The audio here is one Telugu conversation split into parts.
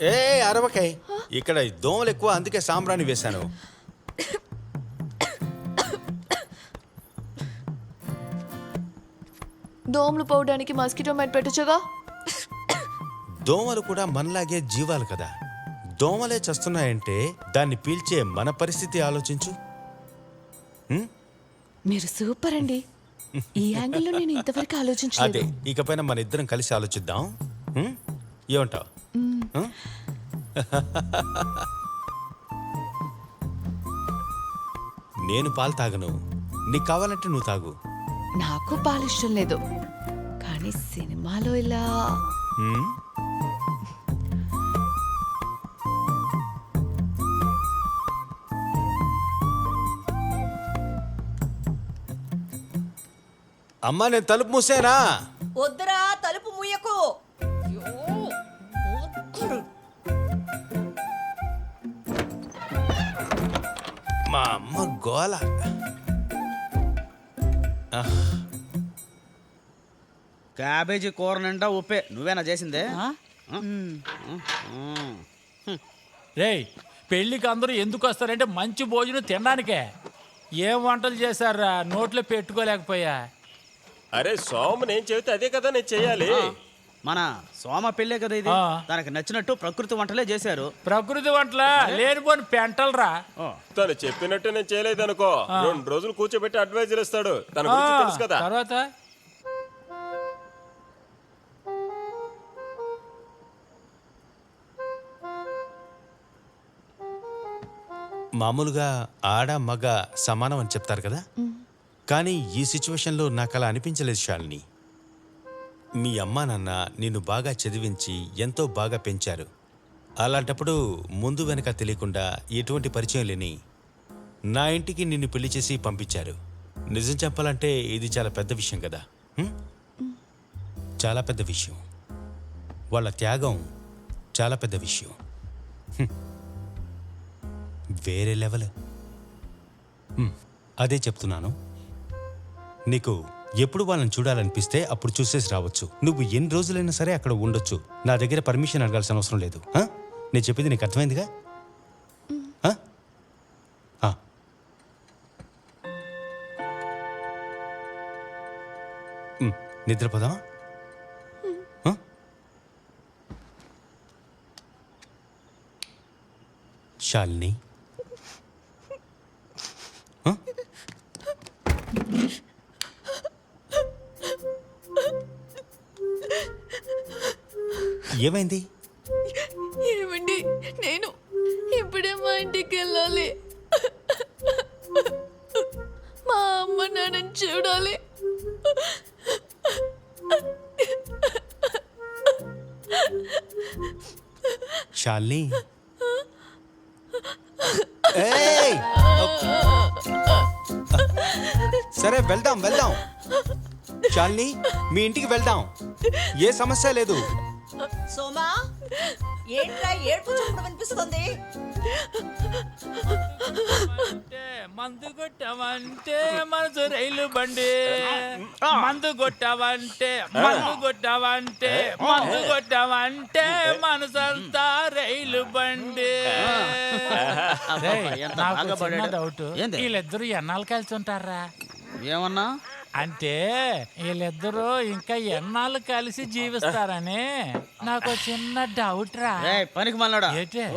ఏ అరవకై, ఇక్కడ దోమలు ఎక్కువ, అందుకే సాంబ్రాణి వేశాను. దోమలు పోవడానికి మస్కిటో మైట్ పెట్టొచ్చుగా. దోమలు కూడా మనలాగే జీవాలు కదా. దోమలే చస్తున్నాయంటే దాన్ని పీల్చే మన పరిస్థితి ఆలోచించు. మీరు సూపర్ అండి. ఈ యాంగిల్లో నేను ఇంతవరకు ఆలోచించలేదు. అదే, ఇకపైన మన ఇద్దరం కలిసి ఆలోచిద్దాం. ఏమంటావు? నేను పాలు తాగను, నీకు కావాలంటే నువ్వు తాగు. నాకు పాలు ఇష్టం లేదు, కానీ సినిమాలో ఇలా అమ్మా, నేను తలుపు మూసేనా? వద్దురా, తలుపు మూయకు. మా అమ్మ గోల. క్యాబేజీ కూర నిండా ఉప్పే. నువ్వేనా చేసిందే? రేయ్, పెళ్ళికి అందరూ ఎందుకు వస్తారంటే మంచి భోజనం తినడానికే. ఏం వంటలు చేశారా, నోట్లో పెట్టుకోలేకపోయా. అరే సోమ, నేను చెబితే అదే కదా నేను చెయ్యాలి. మన సోమ పెళ్ళే కదా ఇది. తనకి నచ్చినట్టు ప్రకృతి వంటలే చేశారు. ప్రకృతి వంటల లేనిపోని పెంటలరా. తను చెప్పినట్టు నేను చేయలేదు అనుకో, 2 రోజులు కూర్చోబెట్టి అడ్వైజర్ ఇస్తాడు. తన గురించి తెలుసు కదా. తర్వాత మామూలుగా ఆడ మగ సమానం అని చెప్తారు కదా, కానీ ఈ సిచ్యువేషన్లో నాకు అలా అనిపించలేదు శాలిని. మీ అమ్మా నాన్న నిన్ను బాగా చదివించి ఎంతో బాగా పెంచారు. అలాంటప్పుడు ముందు వెనక తెలియకుండా ఎటువంటి పరిచయం లేని నా ఇంటికి నిన్ను పెళ్లి చేసి పంపించారు. నిజం చెప్పాలంటే ఇది చాలా పెద్ద విషయం కదా. చాలా పెద్ద విషయం. వాళ్ళ త్యాగం చాలా పెద్ద విషయం. వేరే లెవెల్. అదే చెప్తున్నాను, నీకు ఎప్పుడు వాళ్ళని చూడాలనిపిస్తే అప్పుడు చూసేసి రావచ్చు. నువ్వు ఎన్ని రోజులైనా సరే అక్కడ ఉండొచ్చు. నా దగ్గర పర్మిషన్ అడగాల్సిన అవసరం లేదు. నేను చెప్పింది నీకు అర్థమైందిగా? నిద్రపోదామా? శాలిని, ఏమైంది? ఏమండి, నేను ఇప్పుడే మా ఇంటికి వెళ్ళాలి. మా అమ్మ నాన్నని చూడాలి. శాలిని, ఏయ్! సరే వెళ్దాం వెళ్దాం శాలిని, మీ ఇంటికి వెళ్దాం. ఏ సమస్య లేదు. సోమా, ఏంట్రా ఏడుపు చప్పుడు వినిపిస్తుంది? మందు కొట్టావంటే మనసు రైలు బండి, మందు కొట్టావంటే మందు కొట్టావంటే మందు కొట్టావంటే మనసంతా రైలు బండి. నాకు చిన్న డౌట్, వీళ్ళిద్దరు ఎన్నాళ్ళు కలిసి ఉంటారా? ఏమన్నా అంటే వీళ్ళిద్దరూ ఇంకా ఎన్నాళ్ళు కలిసి జీవిస్తారని నాకు చిన్న డౌట్ రా. పనికి మళ్ళాడా,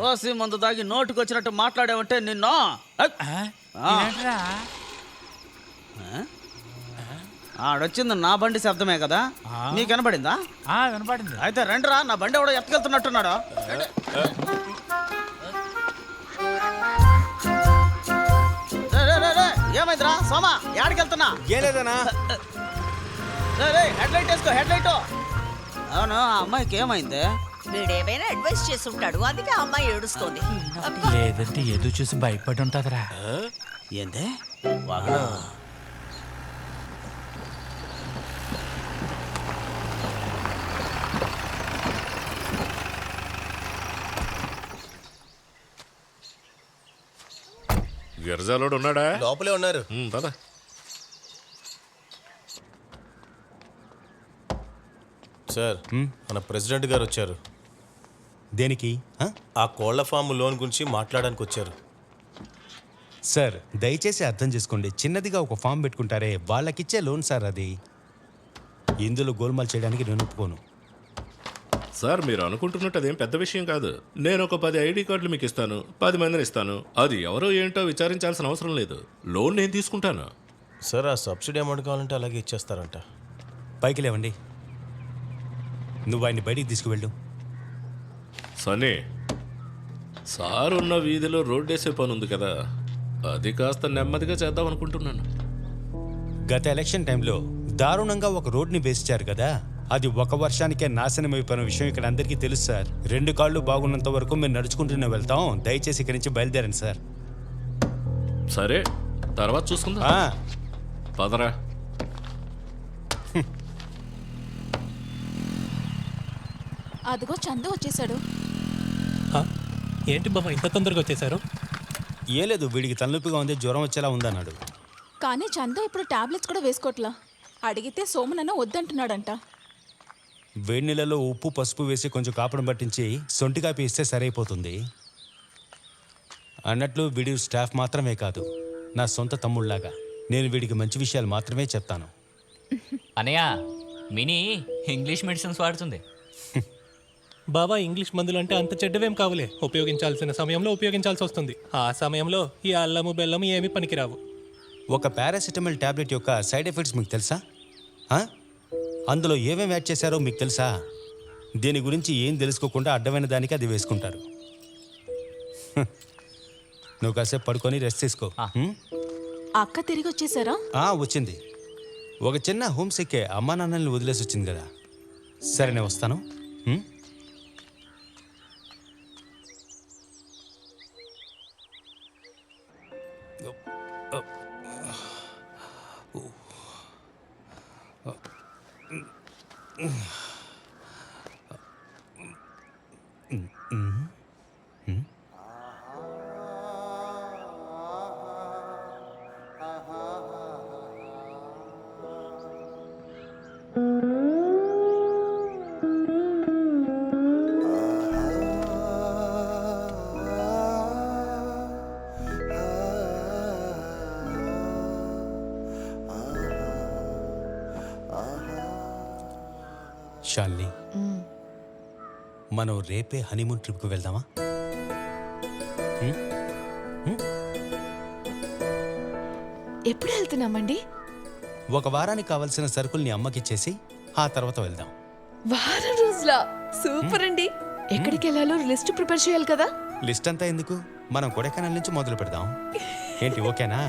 ఓసి మందు దాగి నోటుకు వచ్చినట్టు మాట్లాడావంటే నిన్ను. ఏంట్రా? ఆడొచ్చింది నా బండి శబ్దమే కదా, నీకు వినపడిందా? వినపడింది. అయితే రండిరా, నా బండి ఎవడో ఎత్తుకెళ్తున్నట్టున్నాడు. ఏమైందిరా సోమా, ఎక్కడికెళ్తున్నా? ఏ లేదనా. హెడ్ లైట్ వేసుకో, హెడ్ లైట్. అవును, ఆ అమ్మాయికి ఏమైంది? వీడేమైనా అడ్వైస్ చేసి ఉంటాడు, అందుకే ఆ అమ్మాయి ఏడుస్తోంది. లేదంటే ఏదో చూసి భయపడి ఉంటుందిరా. ఏందే? గిరిజాలోడు ఉన్నాడా? లోపలే ఉన్నారు. పద. సార్, మన ప్రెసిడెంట్ గారు వచ్చారు. దేనికి ఆ? ఆ కోళ్ల ఫామ్ లోన్ గురించి మాట్లాడడానికి వచ్చారు. సార్ దయచేసి అర్థం చేసుకోండి. చిన్నదిగా ఒక ఫామ్ పెట్టుకుంటారే వాళ్ళకిచ్చే లోన్ సార్ అది. ఇందులో గోల్మాల్ చేయడానికి నేను ఒప్పుకోను. సార్ మీరు అనుకుంటున్నట్టు అదేం పెద్ద విషయం కాదు. నేను ఒక 10 ఐడి కార్డులు మీకు ఇస్తాను, 10 మందిని ఇస్తాను. అది ఎవరో ఏంటో విచారించాల్సిన అవసరం లేదు. లోన్ నేను తీసుకుంటాను. సార్ ఆ సబ్సిడీ అమౌంట్ కావాలంటే అలాగే ఇచ్చేస్తారంట. పైకి లేవండి. నువ్వు ఆయన్ని బయటికి తీసుకువెళ్ళు. సనీ, సార్ ఉన్న వీధిలో రోడ్డేసే పని ఉంది కదా, అది కాస్త నెమ్మదిగా చేద్దాం అనుకుంటున్నాను. గత ఎలక్షన్ టైంలో దారుణంగా ఒక రోడ్ని వేసిచ్చారు కదా, అది ఒక వర్షానికే నాశనం అయిపోయిన విషయం ఇక్కడ అందరికీ తెలుసు సార్. 2 కాళ్ళు బాగున్నంత వరకు మేము నడుచుకుంటూనే వెళ్తాం. దయచేసి ఇక్కడి నుంచి బయలుదేరండి సార్. సరే, తర్వాత చూసుకుందాం. ఆ, పదరా. అదిగో చందు వచ్చేసాడు. ఏంటి బాబా ఇంత తొందరగా వచ్చేసారు? ఏ లేదు, వీడికి తలనొప్పిగా ఉంది, జ్వరం వచ్చేలా ఉందన్నాడు. కానీ చందు ఇప్పుడు టాబ్లెట్స్ కూడా వేసుకోవట్లా. అడిగితే సోమనన్న వద్దంటున్నాడంట. వేడి నీళ్ళలో ఉప్పు పసుపు వేసి కొంచెం కాపడం పట్టించి సొంటి కాపీ ఇస్తే సరైపోతుంది. అన్నట్లు వీడి స్టాఫ్ మాత్రమే కాదు, నా సొంత తమ్ముళ్లాగా. నేను వీడికి మంచి విషయాలు మాత్రమే చెప్తాను. అనయ్య మినీ ఇంగ్లీష్ మెడిసిన్స్ వాడుతుంది. బాబా ఇంగ్లీష్ మందులు అంటే అంత చెడ్డవేం కావులే. ఉపయోగించాల్సిన సమయంలో ఉపయోగించాల్సి వస్తుంది. ఆ సమయంలో ఈ అల్లము బెల్లము ఏమీ పనికిరావు. ఒక పారాసిటమాల్ టాబ్లెట్ యొక్క సైడ్ ఎఫెక్ట్స్ మీకు తెలుసా? ఆ? అందులో ఏమేమి యాడ్ చేశారో మీకు తెలుసా? దీని గురించి ఏం తెలుసుకోకుండా అడ్డమైన దానికి అది వేసుకుంటారు. నువ్వు కాసేపు పడుకొని రెస్ట్ తీసుకో. అక్క తిరిగి వచ్చేసారా? వచ్చింది. ఒక చిన్న హోమ్ సిక్కే అమ్మా నాన్నల్ని వదిలేసి వచ్చింది కదా. సరే నేను వస్తాను. శాలిని, మనం రేపే హనీమూన్ ట్రిప్కి వెళ్దామా? ఎప్పుడు వెళ్తున్నామండి? ఒక వారానికి కావాల్సిన సరుకుల్ని అమ్మకిచ్చేసి ఆ తర్వాత వెళ్దాం. వారం రోజుల సూపర్ అండి. ఎక్కడికి వెళ్ళాలో లిస్ట్ ప్రిపేర్ చేయాలి కదా. లిస్ట్ అంతా ఎందుకు, మనం కొడైకెనాల్ నుంచి మొదలు పెడదాం. ఏంటి, ఓకేనా?